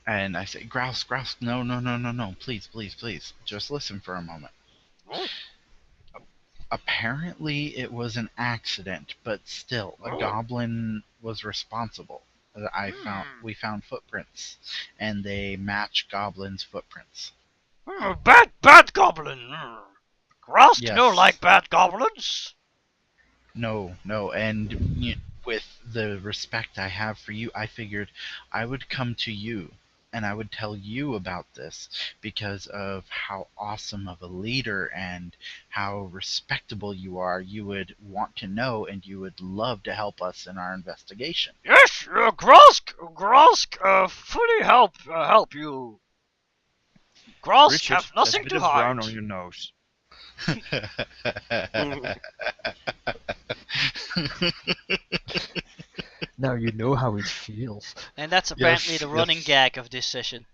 And I say, Grouse, Grouse, no, no, no, no, no, please, please, please, just listen for a moment. Oh, Apparently, it was an accident, but still, a oh. goblin was responsible. Hmm. We found footprints, and they match goblins' footprints. Bad goblin. Graalsk no Yes, like bad goblins. no, no, and with the respect I have for you, I figured I would come to you and I would tell you about this because of how awesome of a leader and how respectable you are. You would want to know and you would love to help us in our investigation. Yes, Graalsk, fully help you. Graalsk Richard, have there's a nothing bit to of brown hide. on your nose. Now you know how it feels. And that's apparently Yes, the running yes. gag of this session.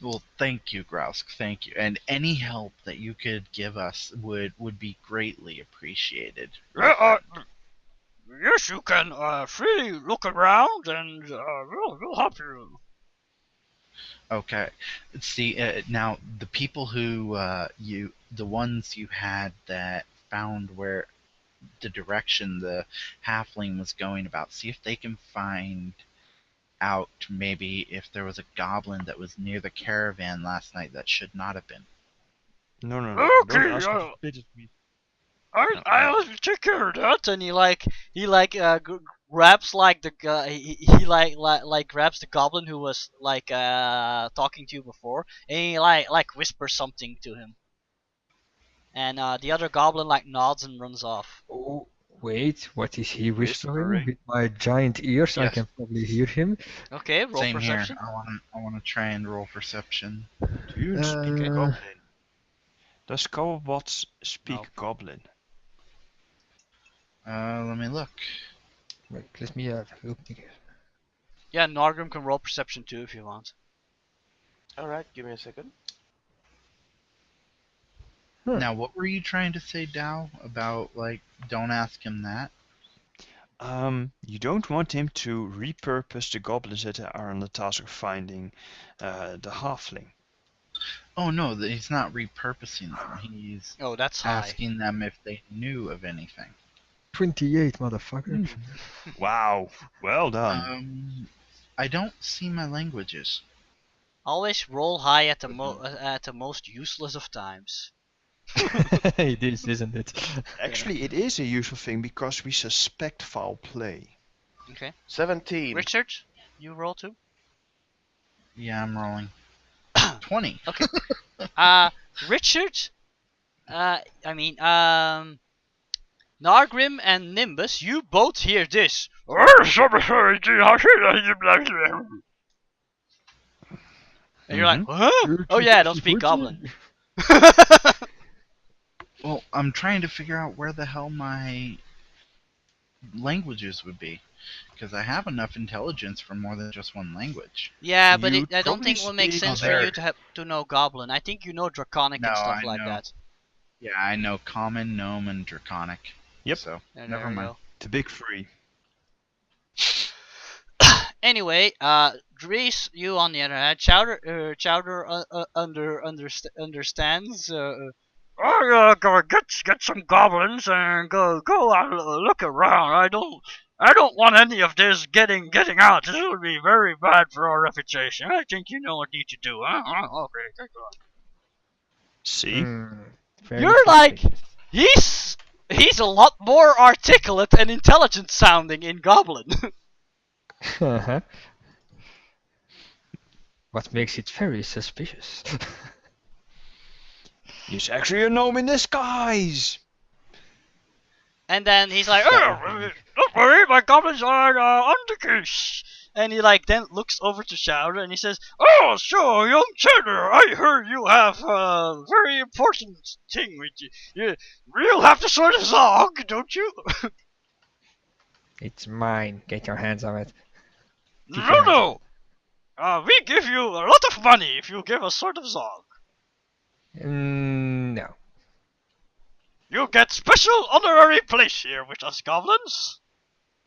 Well, thank you, Grausk. Thank you. And any help that you could give us would be greatly appreciated, my Yeah, friend. yes, you can freely look around, and we'll help you. Okay. See, now the people who the ones you had that found where the direction the halfling was going about, see if they can find out maybe if there was a goblin that was near the caravan last night that should not have been. No, no, no. Don't Okay, ask him to spit at me. No, I'll take care of that. And grabs like he grabs the goblin who was talking to you before, and he like whispers something to him, and the other goblin like nods and runs off. Oh, wait, what is he whispering? whispering. With my giant ears, I Yes. can probably hear him. Okay, roll Same perception. here. I want to try and roll perception. Do you speak Okay. Goblin? Does Cobblebots speak No. Goblin? Let me look. Wait, let me look. Yeah, Nargrim can roll perception too if you want. Alright, give me a second. Now, what were you trying to say, Dow, about, like, don't ask him that? You don't want him to repurpose the goblins that are on the task of finding the halfling. Oh, no, he's not repurposing them. He's Oh, that's high. asking them if they knew of anything. 28, motherfucker. Wow, well done. I don't see my languages. Always roll high at the most useless of times. It is, isn't it? Actually, it is a useful thing because we suspect foul play. Okay. 17. Richard, you roll too. Yeah, I'm rolling. 20. Okay. Richard. Nargrim and Nimbus, you both hear this. And you're like, huh? Oh yeah, I don't speak Goblin. Well, I'm trying to figure out where the hell my languages would be. Because I have enough intelligence for more than just one language. Yeah, but You I don't think it probably will make speak- sense Oh, for there. you to know Goblin. I think you know Draconic No, and stuff I like know. that. Yeah, I know Common, Gnome, and Draconic. Yep. So, And never there you mind. go. The big three. Anyway, Dries, you on the other hand, Chowder understands. Go get some goblins and go and look around. I don't want any of this getting out. This would be very bad for our reputation. I think you know what you need to do. Okay, take on. See? Very You're like suspicious. he's a lot more articulate and intelligent sounding in Goblin. Uh-huh. What makes it very suspicious. He's actually a gnome in disguise! And then he's like, oh, don't worry, my goblins are on the case. And he like then looks over to Chowder and he says, oh, so young Chowder, I heard you have a very important thing with you. You'll have the sword of Zog, don't you? It's mine. Get your hands on it. Keep your hands No. We give you a lot of money if you give us Sword of Zog. No. You get special honorary place here with us goblins.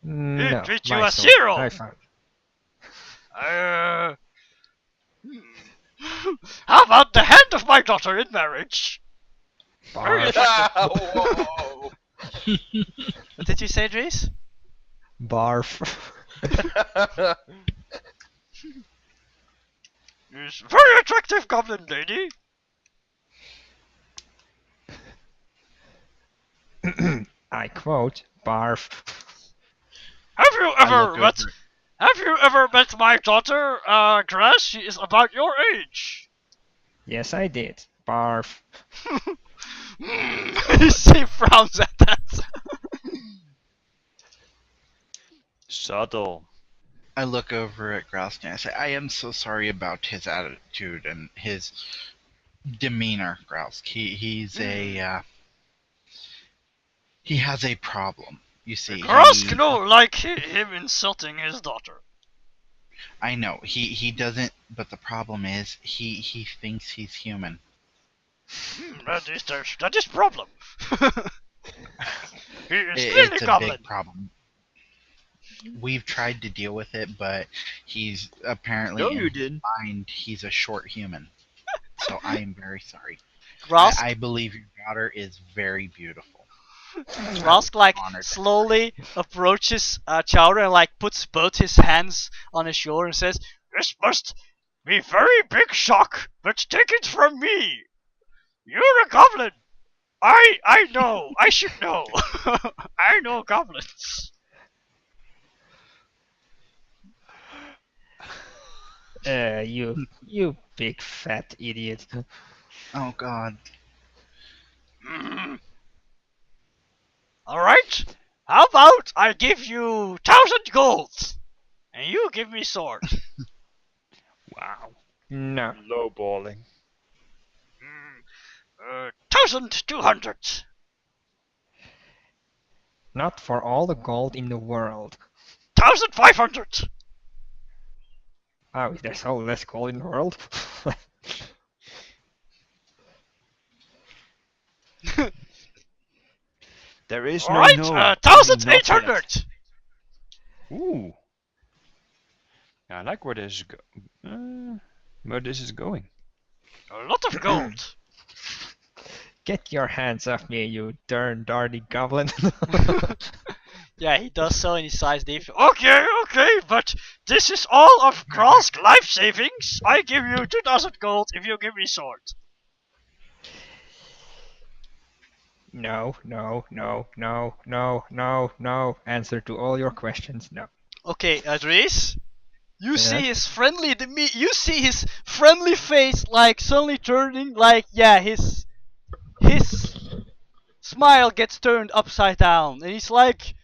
No. treat my you as sword. hero. I found. Uh, how about the hand of my daughter in marriage? Very Barf. attractive. Whoa. What did you say, Dries? Barf. Yes, very attractive goblin lady. I quote, barf. Have you I ever look met? over. Have you ever met my daughter, Grass? She is about your age. Yes, I did. Barf. She frowns at that. Subtle. I look over at Graalsk and I say, I am so sorry about his attitude and his demeanor, Graalsk. He has a problem. You see, Graalsk don't like him insulting his daughter. I know he doesn't, but the problem is he thinks he's human. That is problem. He is clearly It's a goblin. big problem. We've tried to deal with it, but he's apparently No, in you his didn't. mind he's a short human. So I am very sorry. Graalsk, I believe your daughter is very beautiful. Graalsk like Honored. slowly approaches Chowder and like puts both his hands on his shoulder and says, "This must be very big shock, but take it from me. You're a goblin. I know. I should know. I know goblins." You big fat idiot. Oh God. Mm. All right. How about I give you 1,000 gold, and you give me sword. Wow. No. Lowballing. 1,200. Not for all the gold in the world. 1,500. Oh, there's so less gold in the world? There is All no right. no. 1,800. Ooh. Yeah, I like where this is going. A lot of gold. Get your hands off me, you darn dirty goblin. Yeah, he does so and he sighs deep. Okay, but this is all of Graalsk life savings. I give you 2,000 gold if you give me sword. No. Answer to all your questions, no. Okay, Dries, you see Yes? you see his friendly face like suddenly turning like his smile gets turned upside down and he's like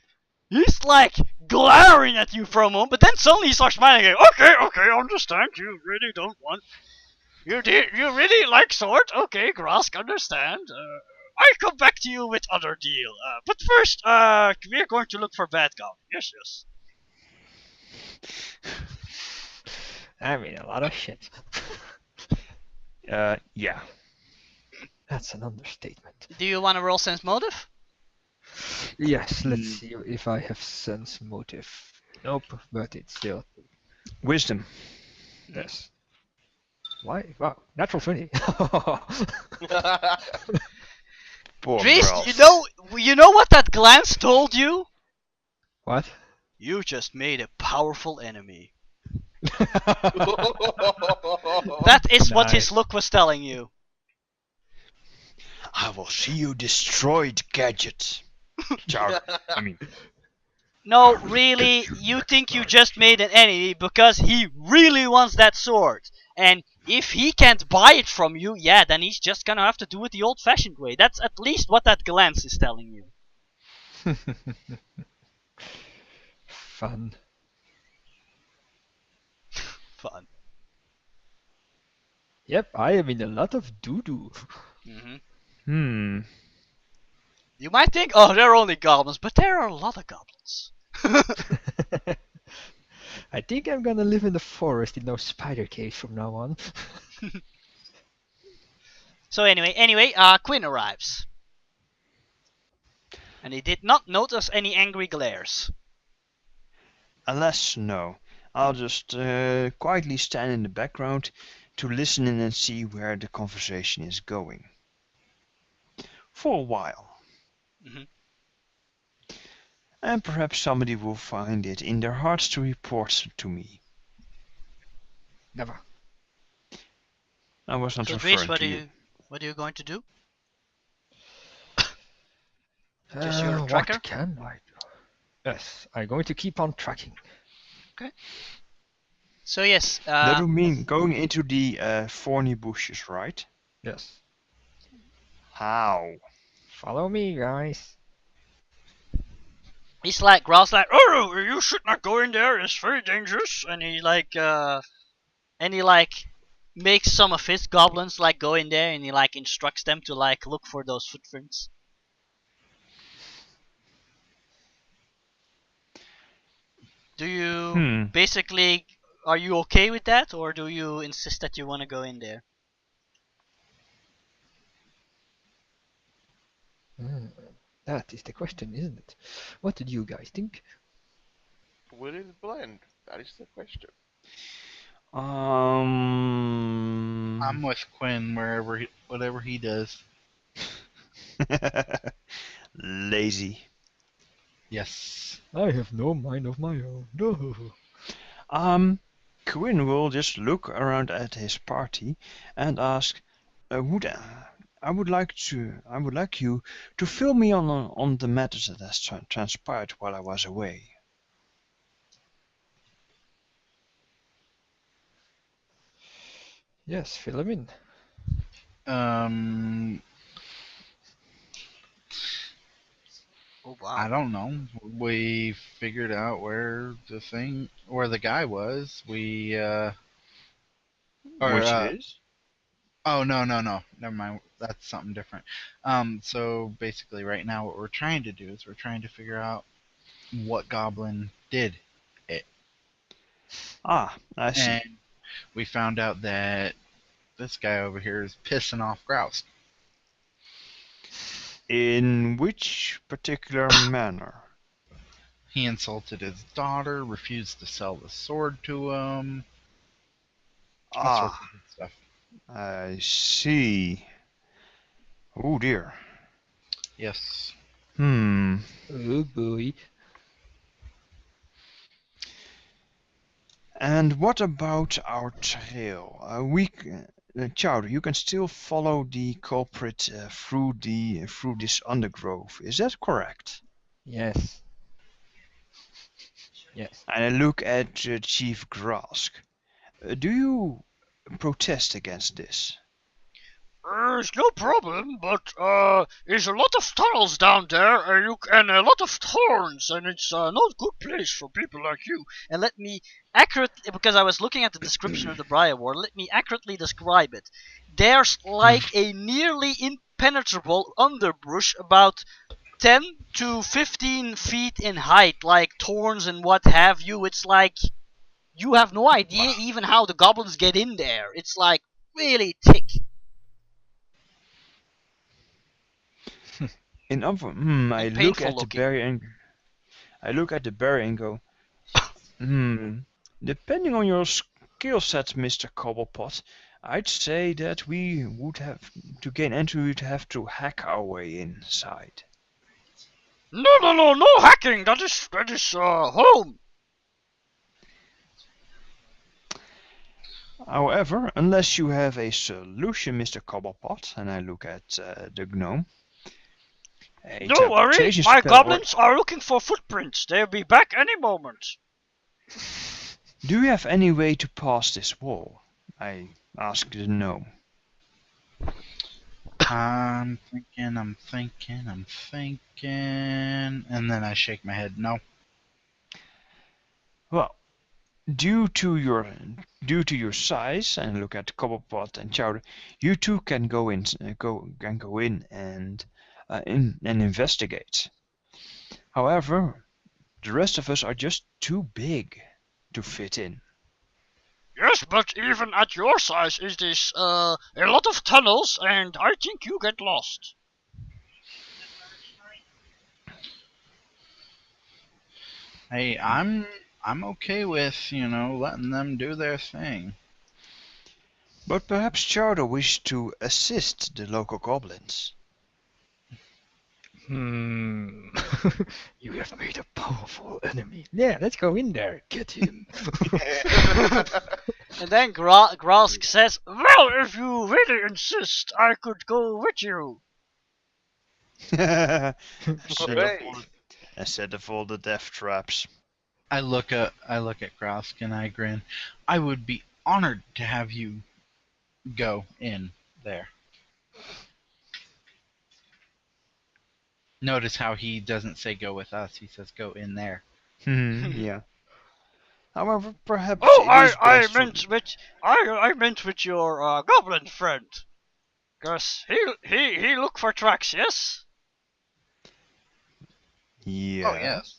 glaring at you for a moment, but then suddenly he starts smiling again. Okay, I understand. You really don't want. You really like sword? Okay, Graalsk, understand. I come back to you with other deal. But first, we're going to look for bad goblin. Yes. I mean, a lot of shit. Yeah. That's an understatement. Do you want to roll sense motive? Yes, let's see if I have sense motive. Nope, but it's still. Wisdom. Yes. Why? Wow, natural 20. Poor Dries, girls. you know what that glance told you? What? You just made a powerful enemy. Oh. That is what Nice. his look was telling you. I will see you destroyed, gadget. Char. I mean, No, really, you think you just made an enemy because he really wants that sword. And if he can't buy it from you, yeah, then he's just gonna have to do it the old-fashioned way. That's at least what that glance is telling you. Fun. Fun. Yep, I am in a lot of doo-doo. You might think, oh, they're only goblins, but there are a lot of goblins. I think I'm gonna live in the forest in those spider caves from now on. So anyway, Quinn arrives. And he did not notice any angry glares. alas, no. I'll just quietly stand in the background to listen in and see where the conversation is going. For a while. Mhm. And perhaps somebody will find it in their hearts to report to me. Never. I was not So, Dries, referring to you. what are you going to do? Just your tracker? What can I do? Yes, I'm going to keep on tracking. So yes, That would mean going into the thorny bushes, right? Yes. How? Follow me, guys. he's like Graalsk like, oh, you should not go in there. It's very dangerous. And he makes some of his goblins like go in there, and he like instructs them to like look for those footprints. Do you basically, are you okay with that, or do you insist that you want to go in there? That is the question, isn't it? What did you guys think? Will it blend? That is the question. I'm with Quinn whatever he does. Lazy. Yes. I have no mind of my own. No. Quinn will just look around at his party and ask, I would like you to fill me on the matters that has transpired while I was away. Yes, fill him in. Oh wow. I don't know. We figured out where the guy was. We Which is? Oh no, never mind. That's something different. So basically, right now, what we're trying to do is we're trying to figure out what goblin did it. Ah, I see. And we found out that this guy over here is pissing off Graalsk. In which particular manner? He insulted his daughter, refused to sell the sword to him. All sorts of good stuff. I see. Oh dear. Yes. Oh boy. And what about our trail? Chowder, you can still follow the culprit through this undergrowth. Is that correct? Yes. Yes. And I look at Chief Graalsk. Do you protest against this? It's no problem, but there's a lot of tunnels down there, and a lot of thorns, and it's not a good place for people like you. And let me accurately, because I was looking at the description of the Briar Ward, let me accurately describe it. There's like a nearly impenetrable underbrush, about 10 to 15 feet in height, like thorns and what have you. It's like you have no idea even how the goblins get in there. It's like really thick. I look at the berry and go, depending on your skill set, Mr. Cobblepot, I'd say that we would have to gain entry, we'd have to hack our way inside. No hacking. That is home. However, unless you have a solution, Mr. Cobblepot, and I look at the gnome. Don't worry, my goblins are looking for footprints. They'll be back any moment. Do you have any way to pass this wall? I asked the gnome. I'm thinking, and then I shake my head. No. Well, due to your size, and look at Cobblepot and Chowder, you two can go in and investigate. However, the rest of us are just too big to fit in. Yes, but even at your size, is this a lot of tunnels, and I think you get lost. Hey, I'm I'm okay with, letting them do their thing. But perhaps Chowder wished to assist the local goblins. You have made a powerful enemy. Yeah, let's go in there. Get him. And then Graalsk says, "Well, if you really insist, I could go with you." instead, Hooray. instead of all the death traps. I look at Graalsk and I grin. I would be honored to have you go in there. Notice how he doesn't say go with us. He says go in there. Yeah. However, perhaps Oh, it is I best meant with your goblin friend. Cause he look for tracks, yes? Yeah. Oh yes.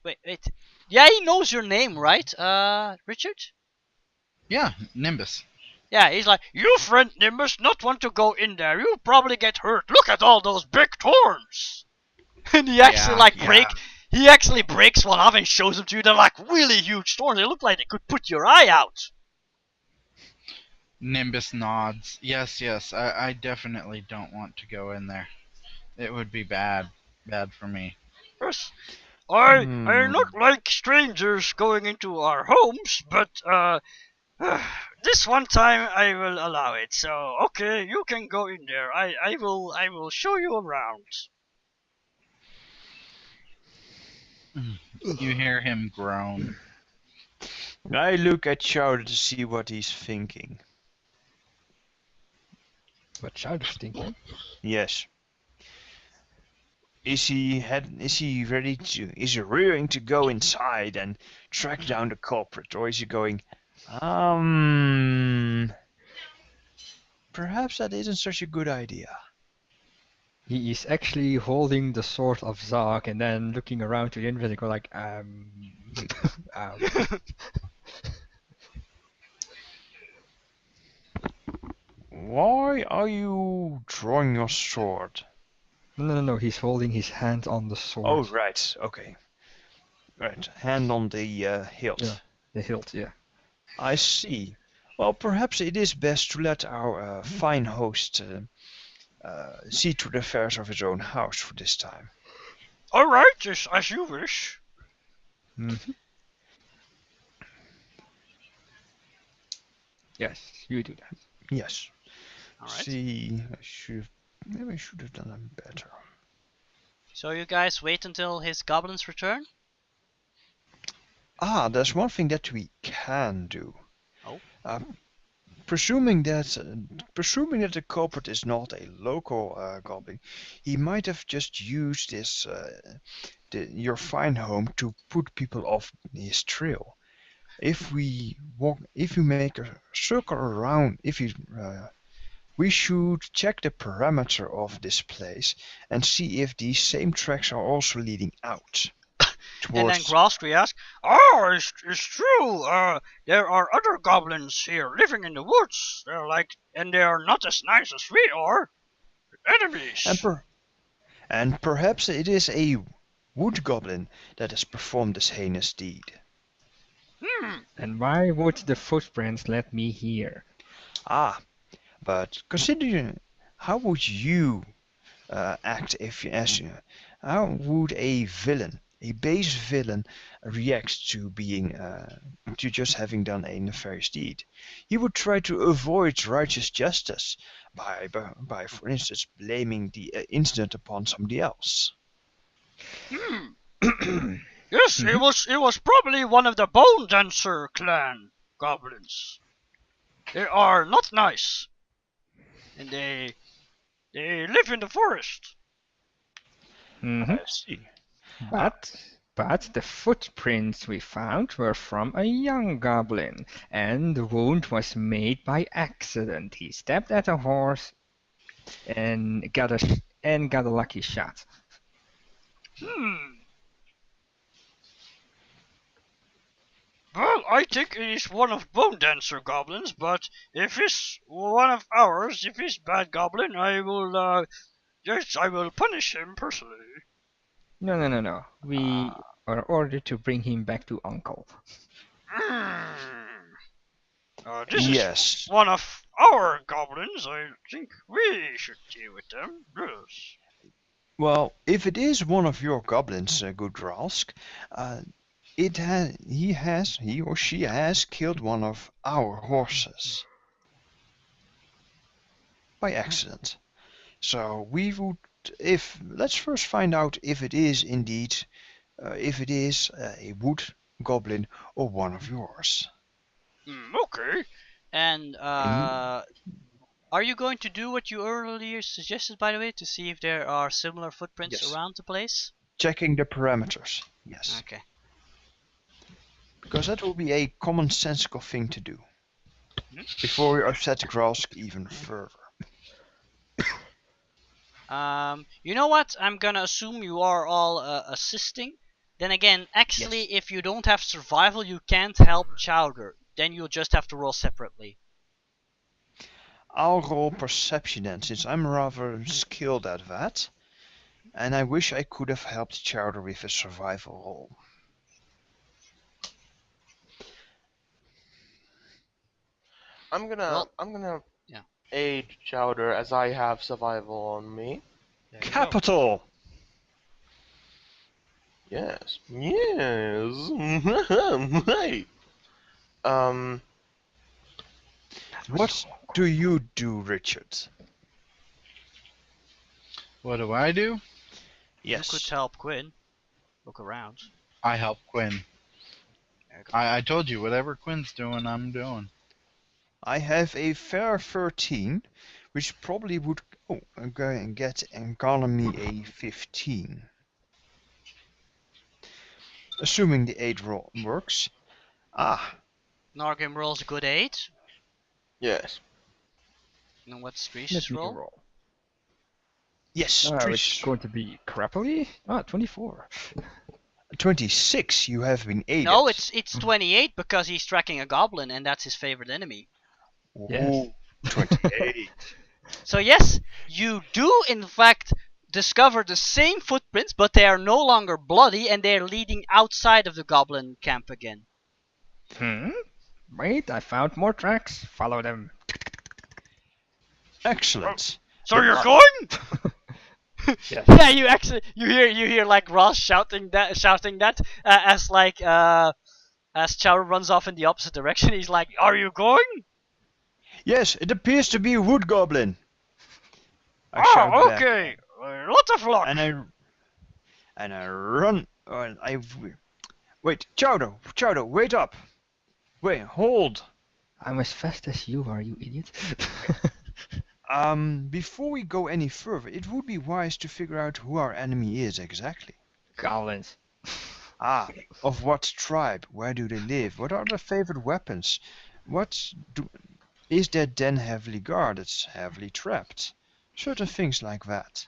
Wait. Yeah, he knows your name, right? Richard? Yeah, Nimbus. Yeah, he's like, you friend Nimbus not want to go in there. You'll probably get hurt. Look at all those big thorns. And he actually he actually breaks one off and shows them to you. They're like really huge thorns. They look like they could put your eye out. Nimbus nods. Yes. I definitely don't want to go in there. It would be bad for me. Yes. I not like strangers going into our homes, but this one time I will allow it. So okay, you can go in there. I will show you around. You hear him groan. I look at Chowder to see what he's thinking. What Chowder's thinking? Yes. Is he ready to? Is he rearing to go inside and track down the culprit, or is he going? Perhaps that isn't such a good idea. He is actually holding the sword of Zark and then looking around to the inventory and go like, Why are you drawing your sword? No, he's holding his hand on the sword. Oh, right, okay. Right, hand on the hilt. Yeah, the hilt, yeah. I see. Well, perhaps it is best to let our fine host see to the affairs of his own house for this time. All right, just as you wish. Mm-hmm. Yes, you do that. Yes. All right. See, maybe I should have done that better. So you guys wait until his goblins return? There's one thing that we can do. Oh. Presuming that the culprit is not a local goblin, he might have just used this your fine home to put people off his trail. If we make a circle around, we should check the perimeter of this place and see if these same tracks are also leading out. And then Graalsk asks, "Oh, it's true. There are other goblins here living in the woods. And they are not as nice as we are. Enemies." And perhaps it is a wood goblin that has performed this heinous deed. And why would the footprints let me here? But considering, how would you act how would a base villain, react to just having done a nefarious deed? He would try to avoid righteous justice by for instance, blaming the incident upon somebody else. Yes, it was probably one of the Bone Dancer clan goblins. They are not nice, and they live in the forest. Mm-hmm. I see. But the footprints we found were from a young goblin, and the wound was made by accident. He stepped at a horse and got a lucky shot. Well, I think it is one of Bone Dancer goblins, but if it's one of ours, if it's bad goblin, I will punish him personally. No. We are ordered to bring him back to Uncle. This Yes. is one of our goblins. I think we should deal with them. Yes. Well, if it is one of your goblins, good Graalsk, he or she has killed one of our horses by accident. So we would, let's first find out if it is indeed, if it is a wood goblin or one of yours. Okay. And are you going to do what you earlier suggested, by the way, to see if there are similar footprints Yes. around the place? Checking the parameters, yes. Okay. Because that will be a commonsensical thing to do. Mhm. Before we upset Graalsk even further. You know what? I'm gonna assume you are all assisting. Then again, actually, Yes. if you don't have survival, you can't help Chowder. Then you'll just have to roll separately. I'll roll perception then, since I'm rather skilled at that. And I wish I could have helped Chowder with a survival roll. I'm gonna yeah. aid Chowder as I have survival on me. There you go. Capital! Yes. Hey. What do you do, Richard? What do I do? Yes. You could help Quinn. Look around. I help Quinn. There you go. I told you, whatever Quinn's doing, I'm doing. I have a fair 13, which probably would get economy a 15. Assuming the 8 roll works. Nargim rolls a good 8. Yes. And what's Dreesh's Let me roll? roll. Yes, It's Trish. going to be crappily. 24. 26, you have been aided. No, it's 28 because he's tracking a goblin and that's his favorite enemy. Yes. Ooh, 28. So yes, you do in fact discover the same footprints, but they are no longer bloody and they are leading outside of the goblin camp again. Wait, I found more tracks. Follow them. Excellent. So you're going? Yes. Yeah, you hear like Ross shouting that as Chowder runs off in the opposite direction. He's like, "Are you going?" Yes, it appears to be a wood goblin. I shout Oh, back. okay. Lot of luck. And I run. Wait, Chowder, wait up. Wait, hold. I'm as fast as you are, you idiot. Before we go any further, it would be wise to figure out who our enemy is exactly. Goblins. Of what tribe? Where do they live? What are their favorite weapons? Is their den heavily guarded, heavily trapped? Certain things like that.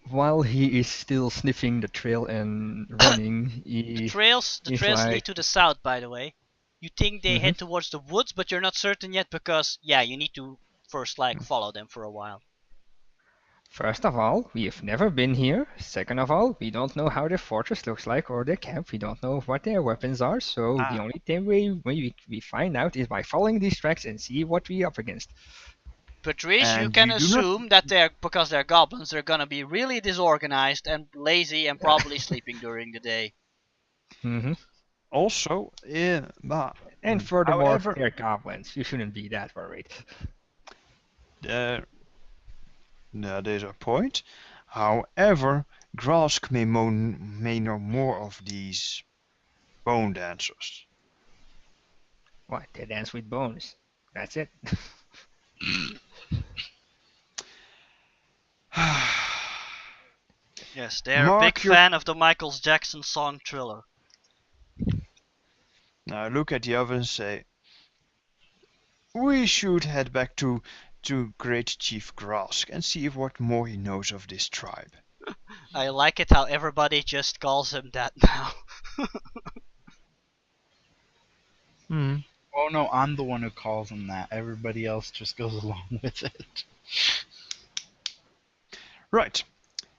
While he is still sniffing the trail and running, The trails he's lead to the south, by the way. You think they head Mhm. towards the woods, but you're not certain yet because you need to first follow them for a while. First of all, we have never been here. Second of all, we don't know how their fortress looks like or their camp. We don't know what their weapons are. So the only thing we find out is by following these tracks and see what we're up against. Patrice, you And can you do not- assume that because they're goblins, they're gonna be really disorganized and lazy and probably sleeping during the day. Mm-hmm. Also, And furthermore, however, they're goblins. You shouldn't be that worried. that is a point. However, Graalsk may know more of these bone dancers. What? They dance with bones. That's it. Yes, they're a Mark big your- fan of the Michael Jackson song Thriller. Now look at the other and say, we should head back to Great Chief Graalsk and see what more he knows of this tribe. I like it how everybody just calls him that now. Oh no, I'm the one who calls him that. Everybody else just goes along with it. Right.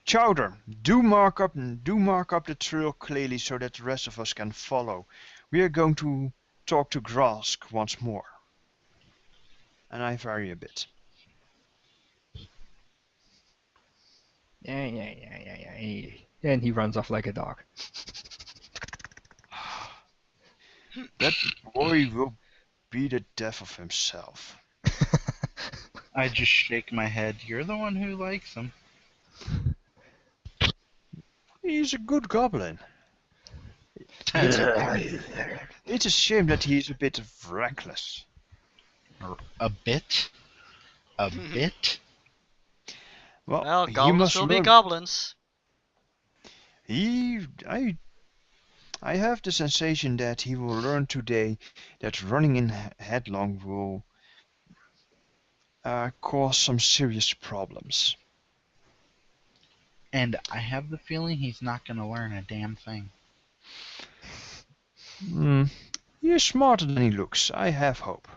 Chowder, do mark up the trail clearly so that the rest of us can follow. We are going to talk to Graalsk once more. And I vary a bit. Yeah. And he runs off like a dog. That boy will be the death of himself. I just shake my head. You're the one who likes him. He's a good goblin. It's a shame that he's a bit reckless. A bit? A bit? Well, he goblins must will be learn. goblins. I have the sensation that he will learn today that running in headlong will cause some serious problems. And I have the feeling he's not going to learn a damn thing. He is smarter than he looks. I have hope.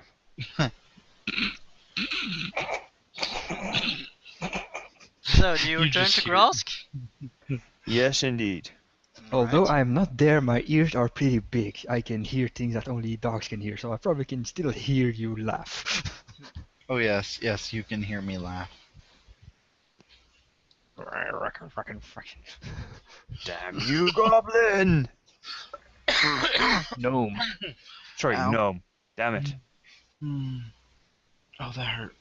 So, do you You return just to hear- Graalsk? Yes, indeed. Although Right. I'm not there, my ears are pretty big. I can hear things that only dogs can hear, so I probably can still hear you laugh. Oh, yes, you can hear me laugh. Damn you, goblin! Gnome. Sorry, Ow. gnome. Damn it. Oh, that hurt.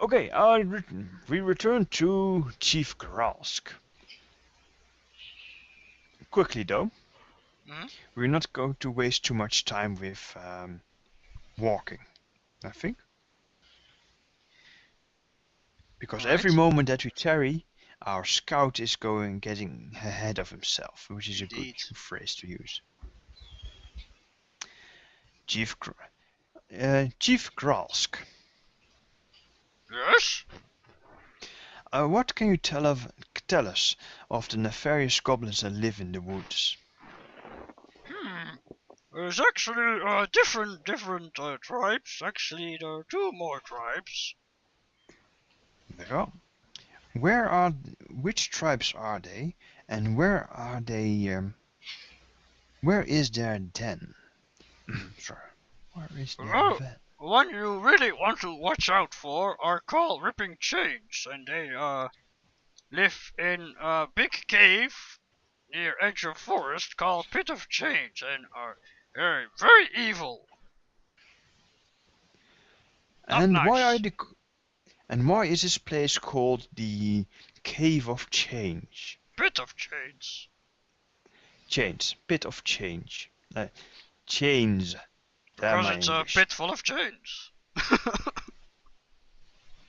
Okay, we return to Chief Graalsk. Quickly though, we're not going to waste too much time with walking, I think. Because every Right. moment that we tarry, our scout is getting ahead of himself, which is a good Indeed. phrase to use. Chief Graalsk, Yes? what can you tell us of the nefarious goblins that live in the woods? There's actually different tribes. Actually, there are 2 more tribes. Well, which tribes are they, and where are they? Where is their den? Sorry, where is their Oh. den? One you really want to watch out for are called Ripping Chains, and they live in a big cave near edge of forest called Pit of Chains, and are very, very evil. Not And nice. why is this place called the Cave of Change? Pit of Chains. Pit of Change. Chains. Damn Because my it's English. a pit full of chains.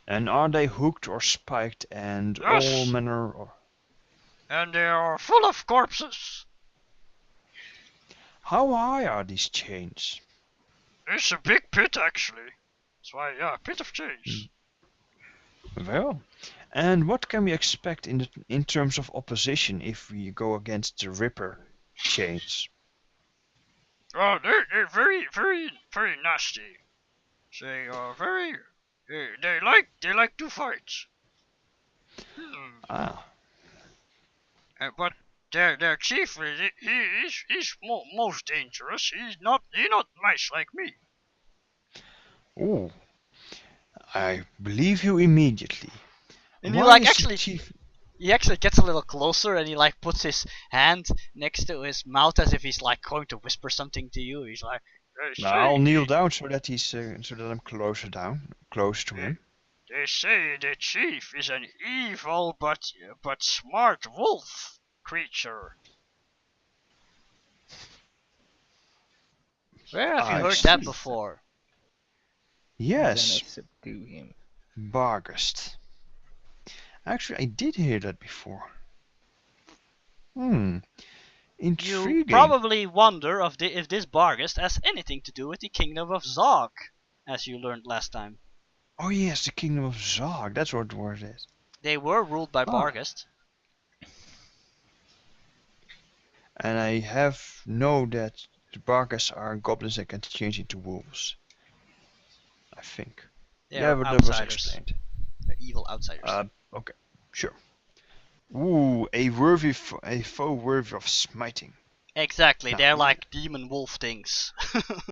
And are they hooked or spiked and Yes. all manner of... And they are full of corpses. How high are these chains? It's a big pit, actually. That's why, yeah, Pit of Chains. Well, and what can we expect in terms of opposition if we go against the Ripper chains? Oh, they're very, very, very nasty. They are very. They like to fight. Ah, But their chief, he's most dangerous. He's not nice like me. oh, I believe you immediately. And he Why like is the actually chief... he actually gets a little closer and he like puts his hand next to his mouth as if he's like going to whisper something to you. He's like, "They I'll say- kneel down so that I'm close to him. They say the chief is an evil but smart wolf creature. Where have you I heard see. that before? Yes, Then I subdue him. Bargast. Actually, I did hear that before. Intriguing. You probably wonder if this Bargast has anything to do with the kingdom of Zog, as you learned last time. Oh yes, the kingdom of Zog. That's what the word is. They were ruled by Oh. Bargast. And I know that the Bargas are goblins that can change into wolves. I think. They are but that was outsiders. explained. They're evil outsiders. Okay, sure. Ooh, a foe worthy of smiting. Exactly, Now, they're like demon wolf things.